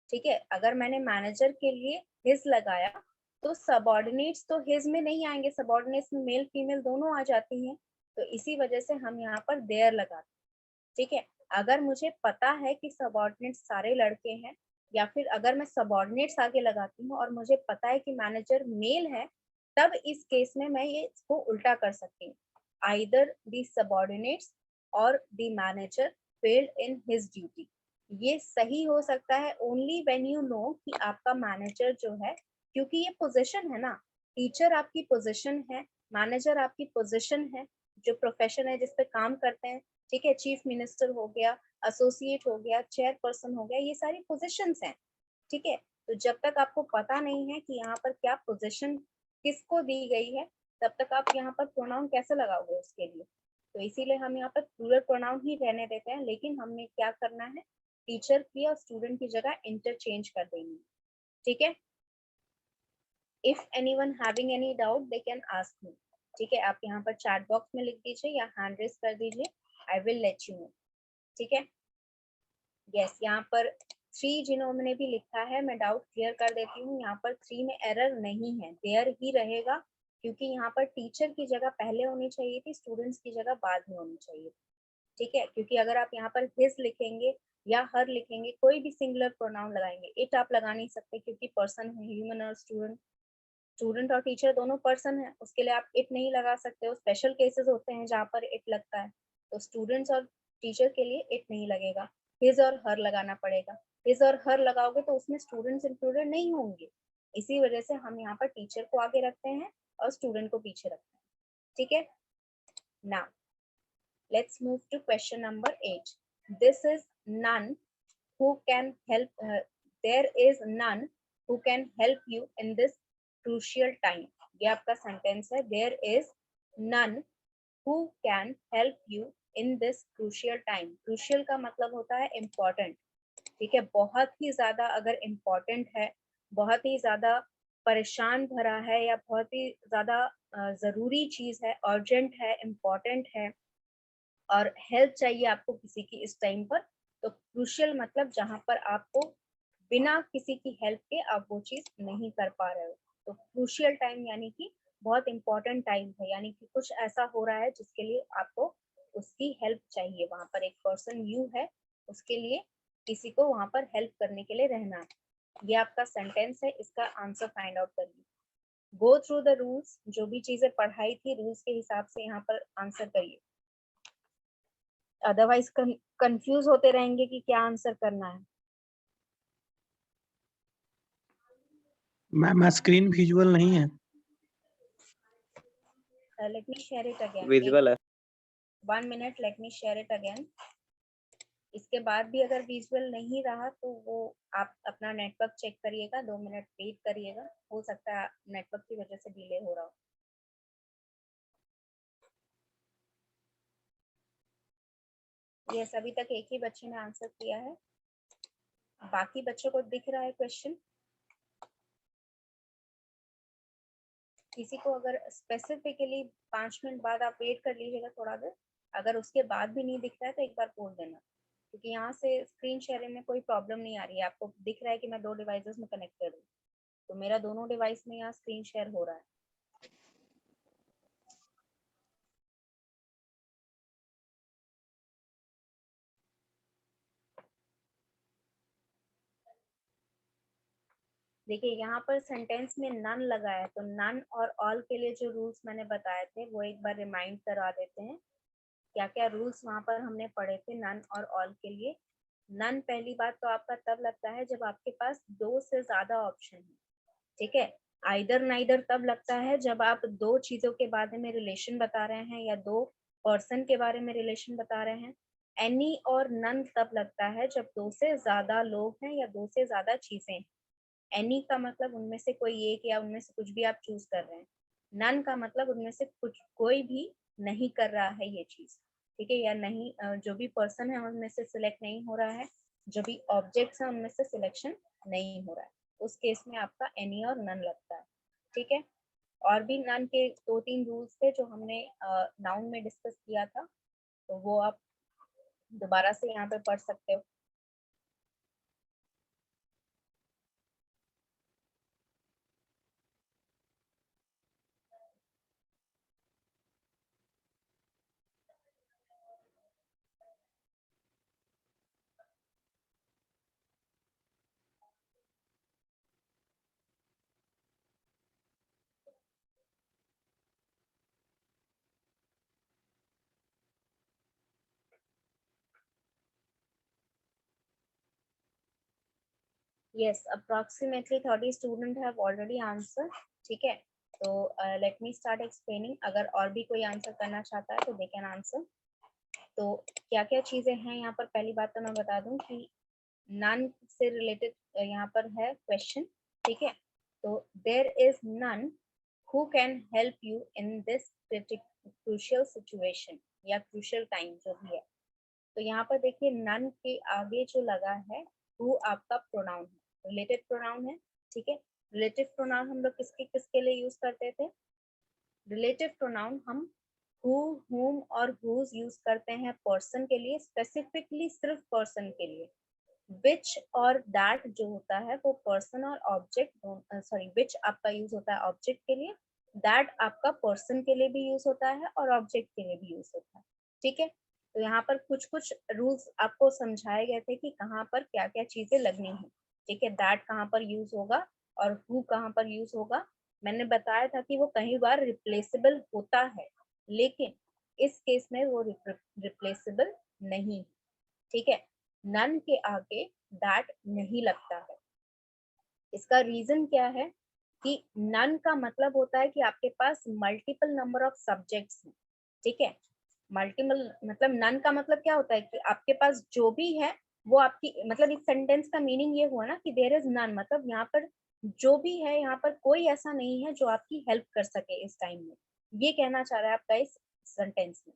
ठीक है, अगर मैंने मैनेजर के लिए हिज लगाया, तो सबॉर्डिनेट्स तो हिज में नहीं आएंगे, सबॉर्डिनेट्स में मेल फीमेल दोनों आ जाती हैं, तो इसी वजह से हम यहाँ पर देयर लगाते हैं, ठीक है। अगर मुझे पता है कि सबॉर्डिनेट्स सारे लड़के हैं, या फिर अगर मैं सबॉर्डिनेट्स आगे लगाती हूँ और मुझे पता है कि मैनेजर मेल है, तब इस केस में मैं ये इसको उल्टा कर सकती हूँ, आइदर द सबॉर्डिनेट्स और the manager failed in his duty. ये सही हो सकता है ओनली व्हेन यू नो कि आपका मैनेजर जो है, क्योंकि ये पोजीशन है ना, टीचर आपकी पोजीशन है, मैनेजर आपकी पोजीशन है, जो प्रोफेशन है जिस पे काम करते हैं, ठीक है, चीफ मिनिस्टर हो गया, एसोसिएट हो गया, चेयरपर्सन हो गया, ये सारी पोजीशंस हैं, ठीक है। तो जब तक आपको पता नहीं है कि यहाँ पर क्या पोजीशन किसको दी गई है, तब तक आप यहाँ पर प्रोनाउन कैसे लगाओगे उसके लिए। तो इसीलिए हम यहाँ पर प्लूरल प्रोनाउन ही रहने देते हैं, लेकिन हमने क्या करना है, टीचर की और स्टूडेंट की जगह इंटरचेंज कर देनी है, ठीक है। If anyone having any doubt they can ask me, ठीक है, आप यहाँ पर चैट बॉक्स में लिख दीजिए या हैंड रेज कर दीजिए, I will let you know, ठीक है। यस, यहाँ पर 3 जिन्होंने भी लिखा है, मैं डाउट क्लियर कर देती हूँ, यहाँ पर 3 में एरर नहीं है, देयर ही रहेगा, क्योंकि यहाँ पर टीचर की जगह पहले होनी चाहिए थी, स्टूडेंट्स की जगह बाद में होनी चाहिए, ठीक है। क्योंकि अगर आप यहाँ पर हिज लिखेंगे या हर लिखेंगे, कोई भी सिंगुलर प्रोनाउन लगाएंगे, इट आप लगा नहीं सकते, क्योंकि पर्सन है, ह्यूमन और स्टूडेंट, स्टूडेंट और टीचर दोनों पर्सन है, उसके लिए आप इट नहीं लगा सकते हो। स्पेशल केसेस होते हैं जहाँ पर इट लगता है, तो स्टूडेंट्स और टीचर के लिए इट नहीं लगेगा, हिज और हर लगाना पड़ेगा। हिज और हर लगाओगे तो उसमें स्टूडेंट्स इंक्लूडेड नहीं होंगे, इसी वजह से हम यहाँ पर टीचर को आगे रखते हैं और स्टूडेंट को पीछे रखते हैं, ठीक है। Now let's move to question number 8. This is none who can help, there is none who can help you in this crucial time. ये आपका सेंटेंस है, there is none who can help you in this crucial time. crucial का मतलब होता है important, ठीक है, बहुत ही ज्यादा अगर इम्पोर्टेंट है, बहुत ही ज्यादा परेशान भरा है, या बहुत ही ज्यादा जरूरी चीज है, अर्जेंट है, इम्पोर्टेंट है, और हेल्प चाहिए आपको किसी की इस टाइम पर, तो क्रूशियल मतलब जहां पर आपको बिना किसी की हेल्प के आप वो चीज नहीं कर पा रहे हो। तो क्रूशियल टाइम यानी कि बहुत इंपॉर्टेंट टाइम है, यानी कि कुछ ऐसा हो रहा है जिसके लिए आपको उसकी हेल्प चाहिए, वहां पर एक पर्सन यू है, उसके लिए किसी को वहां पर हेल्प करने के लिए रहना है। ये आपका सेंटेंस है, इसका आंसर फाइंड आउट करिए। गो थ्रू द रूल्स, जो भी चीजें पढ़ाई थी रूल्स के हिसाब से यहाँ पर आंसर करिए, अदरवाइज कंफ्यूज होते रहेंगे कि क्या आंसर करना है। मैम स्क्रीन विजुअल नहीं है। Let me share it again, visual है। 1 minute, let me share it again. इसके बाद भी अगर विजुअल नहीं रहा तो वो आप अपना नेटवर्क चेक करिएगा, 2 मिनट वेट करिएगा, हो सकता है नेटवर्क की वजह से डिले हो रहा हो। यस, अभी तक एक ही बच्चे ने आंसर किया है, बाकी बच्चों को दिख रहा है क्वेश्चन। किसी को अगर स्पेसिफिकली 5 मिनट बाद आप वेट कर लीजिएगा थोड़ा देर, अगर उसके बाद भी नहीं दिख रहा है तो एक बार बोल देना, क्योंकि यहाँ से स्क्रीन शेयरिंग में कोई प्रॉब्लम नहीं आ रही है। आपको दिख रहा है कि मैं 2 डिवाइसेस में कनेक्टेड हूँ, तो मेरा दोनों डिवाइस में यहाँ स्क्रीन शेयर हो रहा है। देखिए यहाँ पर सेंटेंस में नन लगा है, तो नन और ऑल के लिए जो रूल्स मैंने बताए थे वो एक बार रिमाइंड करा देते हैं। क्या क्या रूल्स वहाँ पर हमने पढ़े थे नन और ऑल के लिए। नन पहली बात तो आपका तब लगता है जब आपके पास 2 से ज्यादा ऑप्शन है, ठीक है। आइदर नाइदर तब लगता है जब आप 2 चीजों के बारे में रिलेशन बता रहे हैं या 2 पर्सन के बारे में रिलेशन बता रहे हैं। एनी और नन तब लगता है जब 2 से ज्यादा लोग हैं या 2 से ज्यादा चीजें हैं। एनी का मतलब उनमें से कोई एक या उनमें से कुछ भी आप चूज कर रहे हैं। नन का मतलब उनमें से कुछ कोई भी नहीं कर रहा है ये चीज, ठीक है, या नहीं जो भी पर्सन है उनमें से सिलेक्ट नहीं हो रहा है, जो भी ऑब्जेक्ट्स हैं उनमें से सिलेक्शन नहीं हो रहा है, उस केस में आपका एनी और नन लगता है, ठीक है। और भी नन के 2-3 रूल्स थे जो हमने नाउन में डिस्कस किया था, तो वो आप दोबारा से यहाँ पे पढ़ सकते हो। Yes, approximately 30 students have already answered, ठीक है। तो let me start explaining। अगर और भी कोई आंसर करना चाहता है तो they can answer। तो क्या क्या चीजें हैं यहाँ पर, पहली बात तो मैं बता दूं कि नन से रिलेटेड यहाँ पर है क्वेश्चन, ठीक है। तो there is none who can help you in this crucial situation या क्रूशियल टाइम जो भी है। तो यहाँ पर देखिए नन के आगे जो लगा है हु आपका प्रोनाउन है, रिलेटिव प्रोनाउन है, ठीक है। रिलेटिव प्रोनाउन हम लोग किसके किसके लिए यूज करते थे? रिलेटिव प्रोनाउन हम हु, whom और whose यूज करते हैं पर्सन के लिए, स्पेसिफिकली सिर्फ पर्सन के लिए। विच और दैट जो होता है वो पर्सन और ऑब्जेक्ट, सॉरी विच आपका यूज होता है ऑब्जेक्ट के लिए, दैट आपका पर्सन के लिए भी यूज होता है और ऑब्जेक्ट के लिए भी यूज होता है, ठीक है। तो यहाँ पर कुछ कुछ रूल्स आपको समझाए गए थे कि कहाँ पर क्या क्या चीजें लगनी है, ठीक है। दैट कहाँ पर यूज होगा और हु कहाँ पर यूज होगा। मैंने बताया था कि वो कई बार रिप्लेसेबल होता है, लेकिन इस केस में वो रिप्लेसेबल नहीं, ठीक है। नन के आगे दैट नहीं लगता है। इसका रीजन क्या है कि नन का मतलब होता है कि आपके पास मल्टीपल नंबर ऑफ सब्जेक्ट्स हैं, ठीक है। मल्टीपल मतलब नन का मतलब क्या होता है कि आपके पास जो भी है वो आपकी, मतलब इस सेंटेंस का मीनिंग ये हुआ ना कि देयर इज नन, मतलब यहाँ पर जो भी है, यहाँ पर कोई ऐसा नहीं है जो आपकी हेल्प कर सके इस टाइम में, ये कहना चाह रहा है आपका इस सेंटेंस में।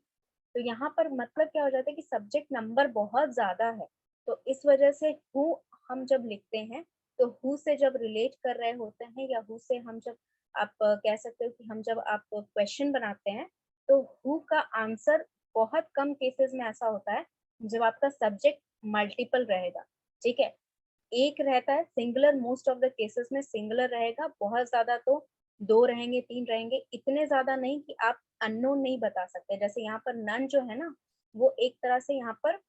तो यहाँ पर मतलब क्या हो जाता है कि सब्जेक्ट नंबर बहुत ज्यादा है, तो इस वजह से हु हम जब लिखते हैं तो हु से जब रिलेट कर रहे होते हैं या हु से हम जब आप कह सकते हो कि हम जब आप क्वेश्चन बनाते हैं तो हु का आंसर बहुत कम केसेस में ऐसा होता है जब आपका सब्जेक्ट मल्टीपल रहेगा, ठीक है। एक रहता है singular, most of the cases में सिंगुलर रहेगा, बहुत ज्यादा तो 2 रहेंगे 3 रहेंगे, इतने ज्यादा नहीं कि आप अननोन नहीं बता सकते। जैसे यहाँ पर नन जो है ना वो एक तरह से यहाँ पर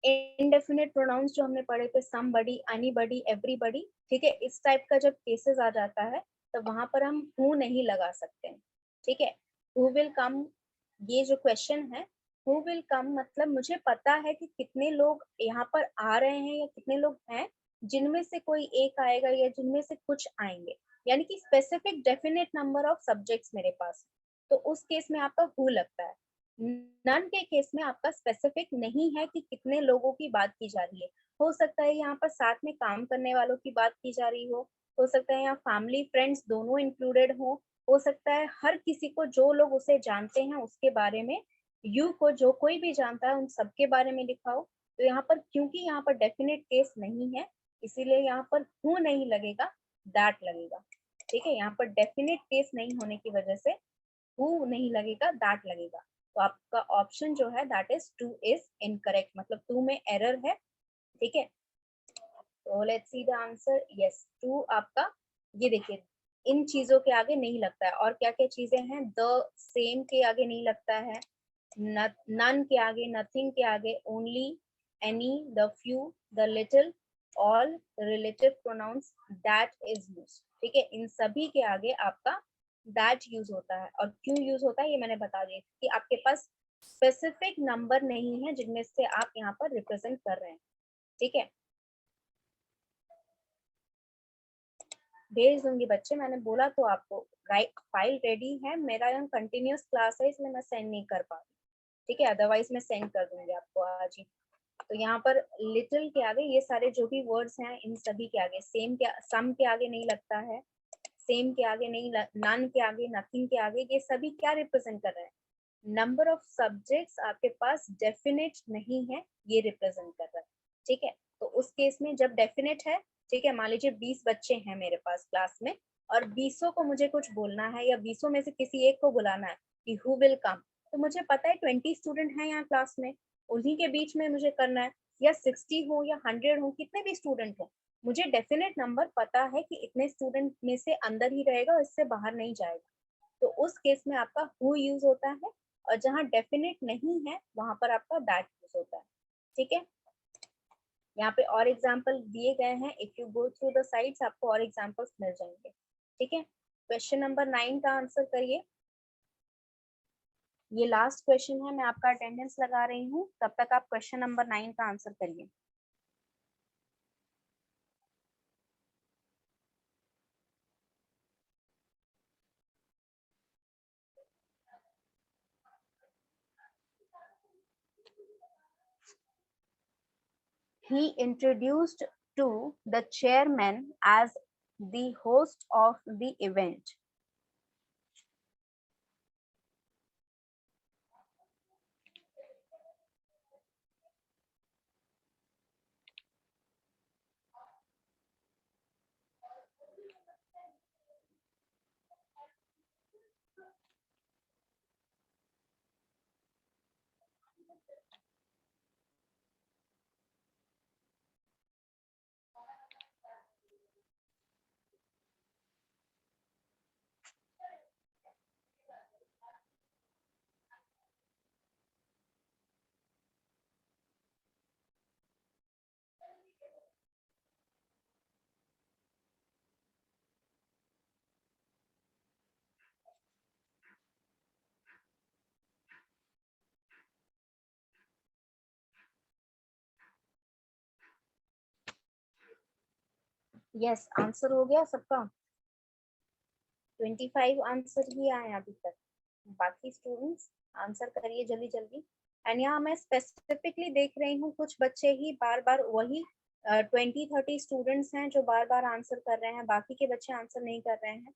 इनडेफिनेट प्रोनाउंस जो हमने पढ़े थे, समबडी, एनीबडी, एवरीबडी, ठीक है, इस टाइप का जब केसेस आ जाता है तो वहां पर हम हु नहीं लगा सकते हैं, ठीक है। हु विल कम, ये जो क्वेश्चन है हु विल कम मतलब मुझे पता है कि कितने लोग यहाँ पर आ रहे हैं या कितने लोग हैं, जिनमें से कोई एक आएगा या जिनमें से कुछ आएंगे, यानी कि specific definite number of subjects मेरे पास, तो उस केस में आपका हु लगता है। नन के केस में आपका स्पेसिफिक नहीं है कि कितने लोगों की बात की जा रही है। हो सकता है यहाँ पर साथ में काम करने वालों की बात की जा रही हो सकता है यहाँ फैमिली फ्रेंड्स दोनों इंक्लूडेड हो सकता है हर किसी को जो लोग उसे जानते हैं उसके बारे में, यू को जो कोई भी जानता है उन सबके बारे में लिखा हो। तो यहाँ पर क्योंकि यहाँ पर डेफिनेट केस नहीं है इसीलिए यहाँ पर हु नहीं लगेगा, दैट लगेगा, ठीक है। यहाँ पर डेफिनेट केस नहीं होने की वजह से हु नहीं लगेगा, दैट लगेगा। तो आपका ऑप्शन जो है दैट इज 2 इज इनकरेक्ट, मतलब 2 में एरर है, ठीक है। तो let's see the answer, yes 2 आपका, ये देखिए इन चीजों के आगे नहीं लगता है, और क्या क्या चीजें हैं, द सेम के आगे नहीं लगता है, नन के आगे, नथिंग के आगे, only, any, the few, the little, all, relative pronouns, that is use, ठीक है। इन सभी के आगे आपका दैट यूज होता है, और क्यों यूज होता है ये मैंने बता दिया कि आपके पास स्पेसिफिक नंबर नहीं है जिनमें से आप यहाँ पर रिप्रेजेंट कर रहे हैं, ठीक है। भेज दूंगी बच्चे, मैंने बोला तो आपको, राइट फाइल रेडी है, मेरा यहाँ कंटिन्यूअस क्लास है इसलिए मैं सेंड नहीं कर पा रही, ठीक है, अदरवाइज मैं सेंड कर दूंगी आपको आज ही। तो यहाँ पर लिटिल के आगे ये सारे जो भी वर्ड्स हैं इन सभी के आगे सेम के, सम के आगे नहीं लगता है, सेम के आगे नहीं, नन के आगे, नथिंग के आगे, ये सभी क्या रिप्रेजेंट कर रहे हैं, नंबर ऑफ सब्जेक्ट्स आपके पास डेफिनेट नहीं है, ये रिप्रेजेंट कर रहा है, ठीक है। तो उस केस में जब डेफिनेट है, ठीक है, मान लीजिए 20 बच्चे हैं मेरे पास क्लास में, और 20 को मुझे कुछ बोलना है, या 20 में से किसी एक को बुलाना है कि हु विल कम, तो मुझे पता है 20 स्टूडेंट हैं यहाँ क्लास में, उन्हीं के बीच में मुझे करना है, या 60 हो या 100 हो, कितने भी स्टूडेंट हो, मुझे डेफिनेट नंबर पता है कि इतने स्टूडेंट में से अंदर ही रहेगा और इससे बाहर नहीं जाएगा, तो उस केस में आपका हु यूज होता है, और जहां डेफिनेट नहीं है वहां पर आपका दैट यूज होता है, ठीक है। यहाँ पे और एग्जांपल दिए गए हैं, if you go through the sites आपको और एग्जांपल्स मिल जाएंगे, ठीक है। क्वेश्चन नंबर 9 का आंसर करिए, ये लास्ट क्वेश्चन है, मैं आपका अटेंडेंस लगा रही हूँ, तब तक आप क्वेश्चन नंबर 9 का आंसर करिए। He introduced to the chairman as the host of the event. Yes, answer हो गया सबका, 25 आंसर ही आए अभी तक, बाकी स्टूडेंट्स आंसर करिए जल्दी जल्दी। एंड यहाँ मैं स्पेसिफिकली देख रही हूँ कुछ बच्चे ही बार बार वही 20-30 स्टूडेंट्स हैं जो बार बार आंसर कर रहे हैं, बाकी के बच्चे आंसर नहीं कर रहे हैं,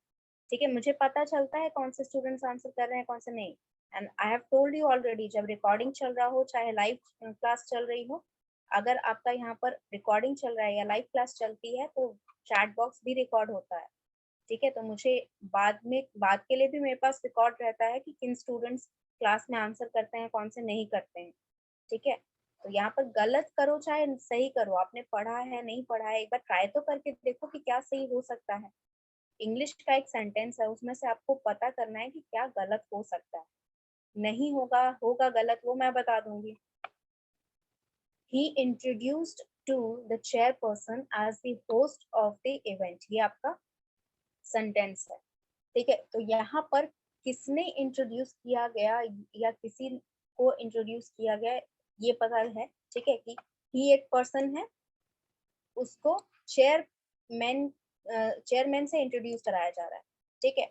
ठीक है। मुझे पता चलता है कौन से स्टूडेंट्स आंसर कर रहे हैं कौन से नहीं, and I have told you already, जब रिकॉर्डिंग चल रहा हो चाहे लाइव क्लास चल रही हो, अगर आपका यहाँ पर रिकॉर्डिंग चल रहा है या लाइव क्लास चलती है तो चैट बॉक्स भी रिकॉर्ड होता है, ठीक है। तो मुझे बाद के लिए भी मेरे पास रिकॉर्ड रहता है कि किन स्टूडेंट्स क्लास में आंसर करते हैं कौन से नहीं करते हैं, ठीक है। तो यहाँ पर गलत करो चाहे सही करो, आपने पढ़ा है नहीं पढ़ा है, एक बार ट्राई तो करके देखो कि क्या सही हो सकता है। इंग्लिश का एक सेंटेंस है, उसमें से आपको पता करना है कि क्या गलत हो सकता है, नहीं होगा होगा गलत वो मैं बता दूंगी। He introduced to the chairperson as the host of the event, ये आपका सेंटेंस है, ठीक है। तो यहाँ पर किसने इंट्रोड्यूस किया गया या किसी को इंट्रोड्यूस किया गया ये पता है, ठीक है, कि ही एक पर्सन है, उसको चेयरमैन से इंट्रोड्यूस कराया जा रहा है, ठीक है।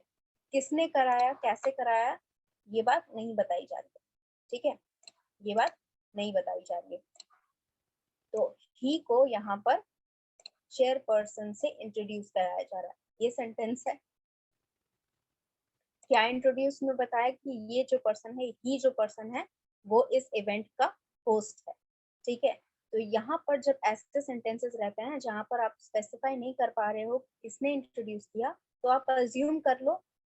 किसने कराया कैसे कराया ये बात नहीं बताई जा रही है, ठीक है, ये बात नहीं बताई जा रही है। तो ही को यहाँ पर चेयरपर्सन से इंट्रोड्यूस कराया जा रहा है, ये सेंटेंस है। क्या इंट्रोड्यूस में बताया कि ये जो पर्सन है, ही जो पर्सन है वो इस इवेंट का होस्ट है, ठीक है। तो यहाँ पर जब ऐसे सेंटेंसेस रहते हैं जहाँ पर आप स्पेसिफाई नहीं कर पा रहे हो किसने इंट्रोड्यूस किया, तो आप अज्यूम कर लो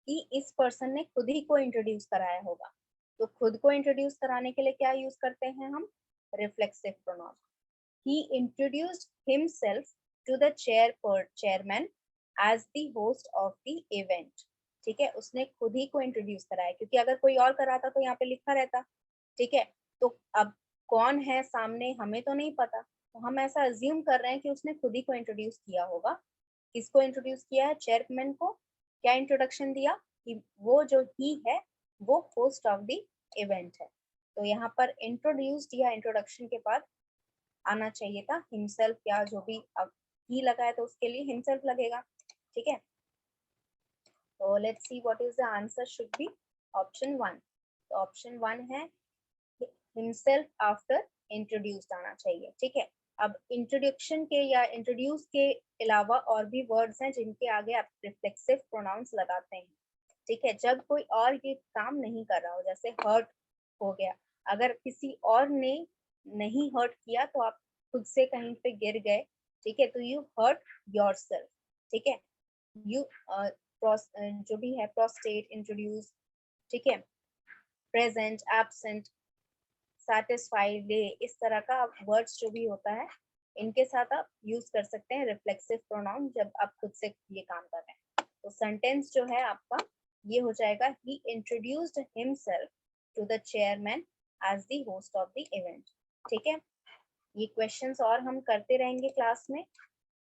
कि इस पर्सन ने खुद ही को इंट्रोड्यूस कराया होगा, तो खुद को इंट्रोड्यूस कराने के लिए क्या यूज करते हैं हम? Reflexive pronoun. He introduced himself to the chairman as the host of the event. ठीक है, उसने खुद ही को इंट्रोड्यूस कराया, क्योंकि अगर कोई और कराता तो यहाँ पे लिखा रहता। ठीक है, तो अब कौन है सामने हमें तो नहीं पता, तो हम ऐसा अज्यूम कर रहे हैं कि उसने खुद ही को इंट्रोड्यूस किया होगा। किसको इंट्रोड्यूस किया है? चेयरमैन को। क्या इंट्रोडक्शन दिया कि वो जो ही है वो होस्ट ऑफ द इवेंट है। तो यहाँ पर इंट्रोड्यूस्ड या इंट्रोडक्शन के बाद आना चाहिए था हिमसेल्फ, या जो भी अब ही लगा है तो उसके लिए हिमसेल्फ लगेगा। ठीक है, तो let's see what is the answer should be option 1। तो ऑप्शन 1 है हिमसेल्फ आफ्टर इंट्रोड्यूस्ड आना चाहिए। ठीक है, अब इंट्रोडक्शन के या इंट्रोड्यूस के अलावा और भी वर्ड्स हैं जिनके आगे आप रिफ्लेक्सिव प्रोनाउंस लगाते हैं। ठीक है, जब कोई और ये काम नहीं कर रहा हो, जैसे हर्ट हो गया, अगर किसी और ने नहीं हर्ट किया तो आप खुद से कहीं पे गिर गए, ठीक है, तो यू हर्ट योरसेल्फ। ठीक है, यू जो भी है प्रोस्टेट, इंट्रोड्यूस, ठीक है, प्रेजेंट, एब्सेंट, सेटिस्फाइड, इस तरह का वर्ड्स जो भी होता है इनके साथ आप यूज कर सकते हैं रिफ्लेक्सिव प्रोनाउन जब आप खुद से ये काम कर रहे हैं। तो सेंटेंस जो है आपका ये हो जाएगा, he introduced himself to the chairman as the host of the event. ठीक है, ये क्वेश्चंस और हम करते रहेंगे क्लास में,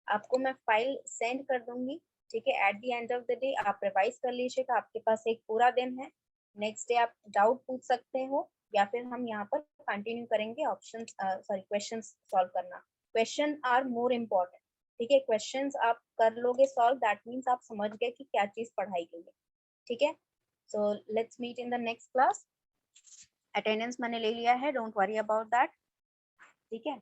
आपको मैं फाइल सेंड कर दूंगी। ठीक है, at the end of the day आप रिवाइज कर लीजिएगा, आपके पास एक पूरा दिन है। नेक्स्ट डे आप डाउट पूछ सकते हो, या फिर हम यहाँ पर कंटिन्यू करेंगे ऑप्शन क्वेश्चंस सॉल्व करना। Question are more important. ठीक है, क्वेश्चंस आप कर लोगे सॉल्व, दैट मीन्स आप समझ गए कि क्या चीज पढ़ाई गई है। ठीक है, so let's meet in the next class. Attendance मैंने ले लिया है, डोंट वरी अबाउट दैट। ठीक है।